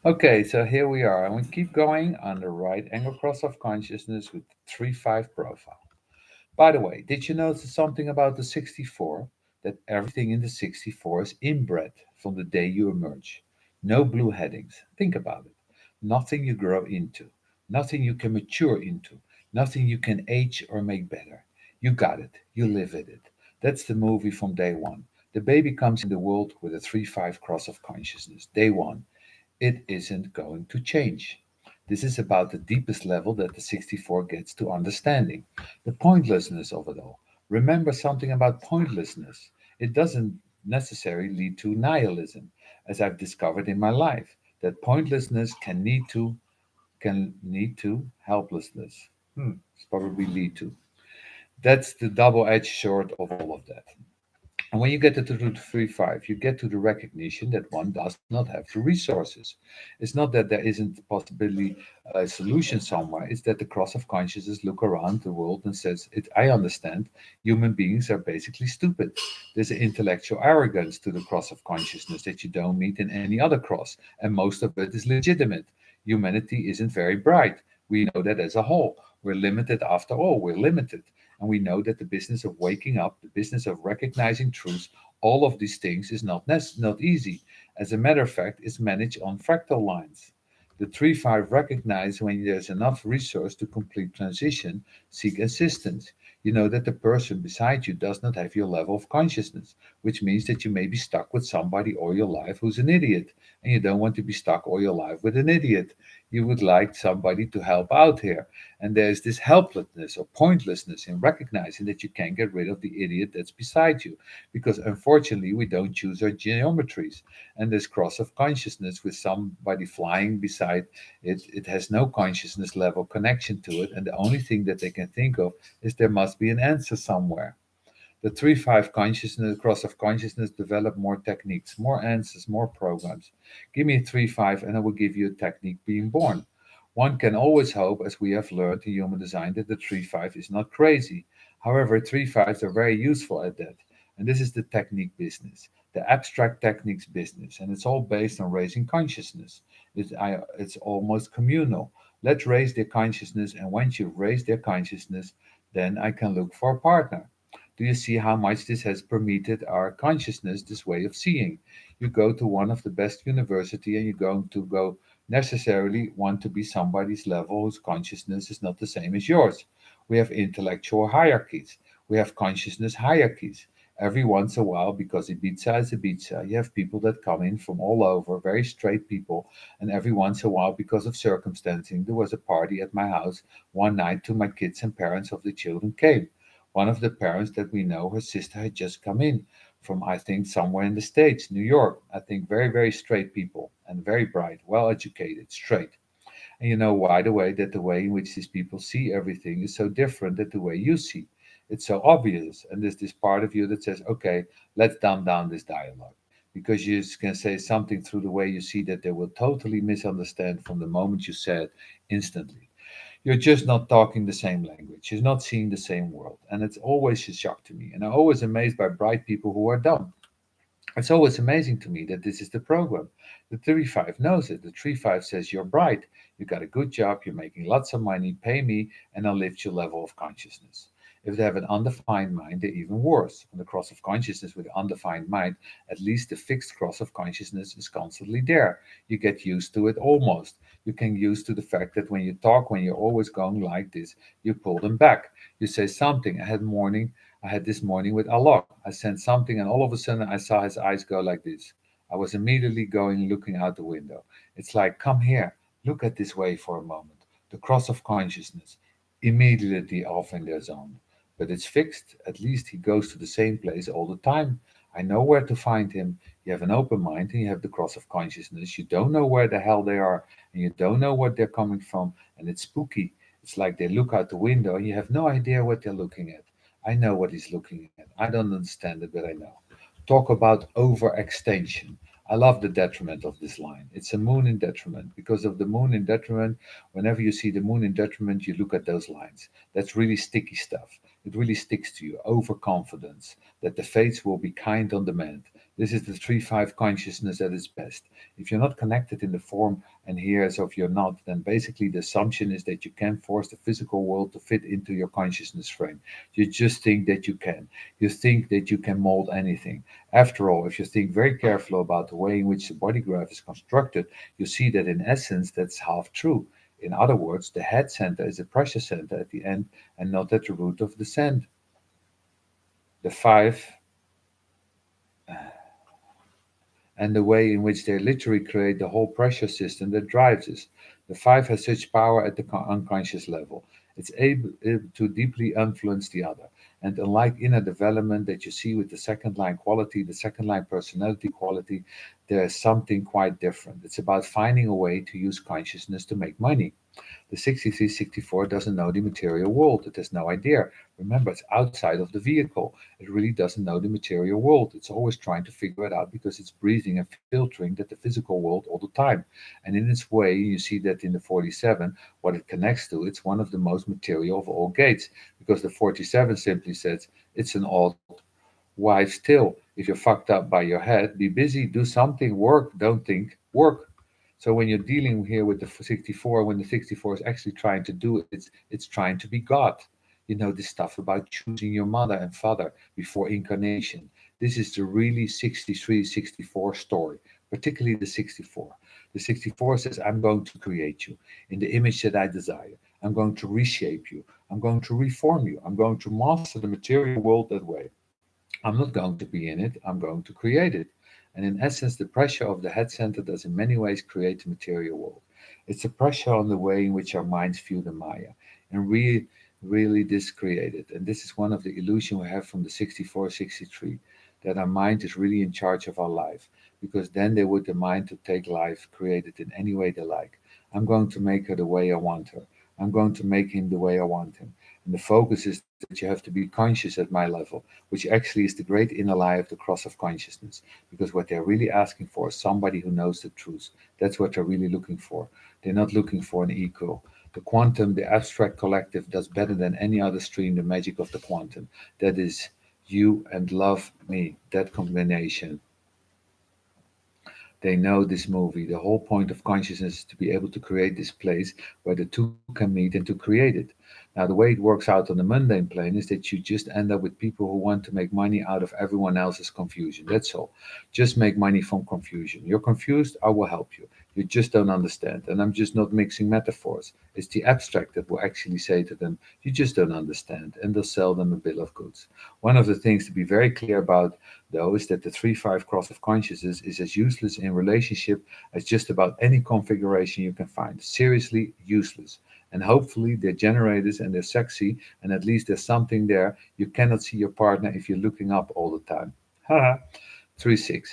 Okay, so here we are, and we keep going on the right angle cross of consciousness with the 3-5 profile. By the way, did you notice something about the 64? That everything in the 64 is inbred from the day you emerge. No blue headings. Think about it. Nothing you grow into, nothing you can mature into, nothing you can age or make better. You got it. You live with it. That's the movie from day one. The baby comes in the world with a 3-5 cross of consciousness. Day one. It isn't going to change. This is about the deepest level that the 64 gets to understanding the pointlessness of it all. Remember something about pointlessness. It doesn't necessarily lead to nihilism, as I've discovered in my life. That pointlessness can lead to helplessness. It's probably lead to. That's the double-edged sword of all of that. And when you get to the 2-3-5, you get to the recognition that one does not have the resources. It's not that there isn't possibly a solution somewhere. It's that the cross of consciousness look around the world and says, I understand human beings are basically stupid. There's an intellectual arrogance to the cross of consciousness that you don't meet in any other cross. And most of it is legitimate. Humanity isn't very bright. We know that as a whole. We're limited after all. We're limited. And we know that the business of waking up, the business of recognizing truth, all of these things is not easy. As a matter of fact, it's managed on fractal lines. The 3-5 recognize when there's enough resource to complete transition, seek assistance. You know that the person beside you does not have your level of consciousness, which means that you may be stuck with somebody all your life who's an idiot, and you don't want to be stuck all your life with an idiot. You would like somebody to help out here. And there's this helplessness or pointlessness in recognizing that you can't get rid of the idiot that's beside you. Because unfortunately, we don't choose our geometries. And this cross of consciousness with somebody flying beside it, it has no consciousness level connection to it. And the only thing that they can think of is there must be an answer somewhere. The 3-5 consciousness, cross of consciousness, develop more techniques, more answers, more programs. Give me a 3-5 and I will give you a technique being born. One can always hope, as we have learned in human design, that the 3-5 is not crazy. However, 3-5s are very useful at that. And this is the technique business, the abstract techniques business. And it's all based on raising consciousness. It's almost communal. Let's raise their consciousness. And once you've raised their consciousness, then I can look for a partner. Do you see how much this has permeated our consciousness, this way of seeing? You go to one of the best university and you're going to go necessarily want to be somebody's level whose consciousness is not the same as yours. We have intellectual hierarchies. We have consciousness hierarchies. Every once in a while, because Ibiza is Ibiza, you have people that come in from all over, very straight people. And every once in a while, because of circumstancing, there was a party at my house one night to my kids and parents of the children came. One of the parents that we know, her sister had just come in from, I think, somewhere in the States, New York. I think very, very straight people and very bright, well educated, straight. And you know why? The way that the way in which these people see everything is so different than the way you see. It's so obvious. And there's this part of you that says, okay, let's dumb down this dialogue. Because you can say something through the way you see that they will totally misunderstand from the moment you say it instantly. You're just not talking the same language. You're not seeing the same world. And it's always a shock to me. And I'm always amazed by bright people who are dumb. It's always amazing to me that this is the program. The 35 knows it. The 35 says, you're bright. You got a good job. You're making lots of money. Pay me, and I'll lift your level of consciousness. If they have an undefined mind, they're even worse. On the cross of consciousness with undefined mind, at least the fixed cross of consciousness is constantly there. You get used to it almost. You can used to the fact that when you talk, when you're always going like this, you pull them back. You say something. I had this morning with Allah. I sent something, and all of a sudden I saw his eyes go like this. I was immediately going looking out the window. It's like, come here, look at this way for a moment. The cross of consciousness, immediately off in their zone. But it's fixed. At least he goes to the same place all the time. I know where to find him. You have an open mind and you have the cross of consciousness. You don't know where the hell they are and you don't know what they're coming from. And it's spooky. It's like they look out the window and you have no idea what they're looking at. I know what he's looking at. I don't understand it, but I know. Talk about overextension. I love the detriment of this line. It's a moon in detriment. Because of the moon in detriment, whenever you see the moon in detriment, you look at those lines. That's really sticky stuff. It really sticks to you. Overconfidence, that the fates will be kind on demand. This is the 3-5 consciousness at its best. If you're not connected in the form and here as if you're not, then basically the assumption is that you can force the physical world to fit into your consciousness frame. You just think that you can. You think that you can mold anything. After all, if you think very carefully about the way in which the body graph is constructed, you see that in essence that's half true. In other words, the head center is a pressure center at the end and not at the root of the sand. The five and the way in which they literally create the whole pressure system that drives us. The five has such power at the unconscious level. It's able to deeply influence the other. And unlike inner development that you see with the second line quality, the second line personality quality, there's something quite different. It's about finding a way to use consciousness to make money. The 6364 doesn't know the material world. It has no idea. Remember, it's outside of the vehicle. It really doesn't know the material world. It's always trying to figure it out because it's breathing and filtering that the physical world all the time. And in its way, you see that in the 47, what it connects to, it's one of the most material of all gates. Because the 47 simply says, it's an odd wives' tale. If you're fucked up by your head, be busy, do something, work, don't think, work. So when you're dealing here with the 64, when the 64 is actually trying to do it, it's trying to be God. You know this stuff about choosing your mother and father before incarnation. This is the really 63, 64 story, particularly the 64. The 64 says, I'm going to create you in the image that I desire. I'm going to reshape you. I'm going to reform you. I'm going to master the material world that way. I'm not going to be in it, I'm going to create it. And in essence, the pressure of the head center does in many ways create the material world. It's a pressure on the way in which our minds view the Maya. And really this created. And this is one of the illusion we have from the 64, 63, that our mind is really in charge of our life. Because then they would the mind to take life, create it in any way they like. I'm going to make her the way I want her. I'm going to make him the way I want him. And the focus is that you have to be conscious at my level, which actually is the great inner lie of the cross of consciousness. Because what they're really asking for is somebody who knows the truth. That's what they're really looking for. They're not looking for an equal. The quantum, the abstract collective, does better than any other stream the magic of the quantum. That is you and love me, that combination. They know this movie. The whole point of consciousness is to be able to create this place where the two can meet and to create it. Now, the way it works out on the mundane plane is that you just end up with people who want to make money out of everyone else's confusion. That's all. Just make money from confusion. You're confused, I will help you. You just don't understand. And I'm just not mixing metaphors. It's the abstract that will actually say to them, you just don't understand. And they'll sell them a bill of goods. One of the things to be very clear about, though, is that the 3-5 cross of consciousness is as useless in relationship as just about any configuration you can find. Seriously useless. And hopefully they're generators and they're sexy, and at least there's something there. You cannot see your partner if you're looking up all the time. Haha. 3-6.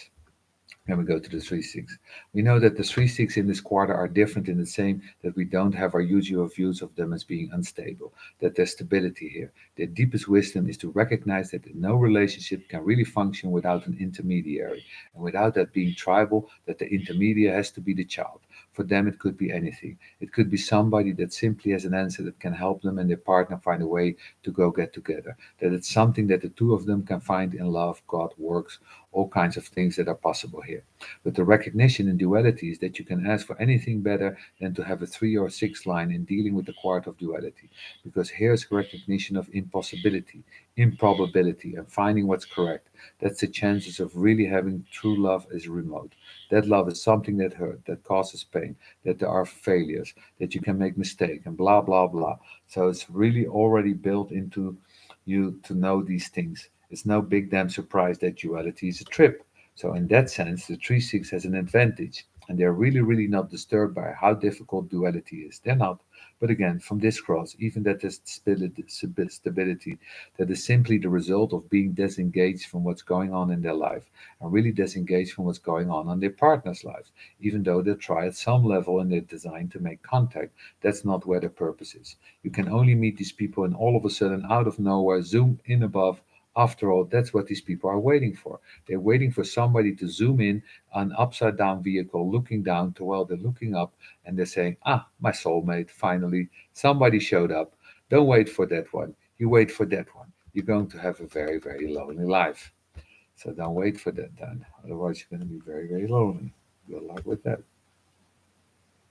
Then we go to the 3-6. We know that the 3-6 in this quarter are different in the same that we don't have our usual views of them as being unstable, that there's stability here. Their deepest wisdom is to recognize that no relationship can really function without an intermediary, and without that being tribal, that the intermediary has to be the child. For them, it could be anything. It could be somebody that simply has an answer that can help them and their partner find a way to go get together. That it's something that the two of them can find in love, God, works, all kinds of things that are possible here. But the recognition in duality is that you can ask for anything better than to have a 3 or 6 line in dealing with the quark of duality. Because here's recognition of impossibility, improbability, and finding what's correct. That's the chances of really having true love is remote. That love is something that hurt, that causes pain, that there are failures, that you can make mistakes, and blah, blah, blah. So it's really already built into you to know these things. It's no big damn surprise that duality is a trip. So in that sense, the 3-6 has an advantage. And they're really not disturbed by how difficult duality is. They're not. But again, from this cross, even that there's stability, that is simply the result of being disengaged from what's going on in their life, and really disengaged from what's going on their partner's lives. Even though they try at some level in their design to make contact, that's not where the purpose is. You can only meet these people and all of a sudden, out of nowhere, zoom in above. After all, that's what these people are waiting for. They're waiting for somebody to zoom in an upside down vehicle, looking down to while they're looking up, and they're saying, ah, my soulmate, finally, somebody showed up. Don't wait for that one. You wait for that one. You're going to have a very lonely life. So don't wait for that then. Otherwise, you're going to be very, very lonely. Good luck with that.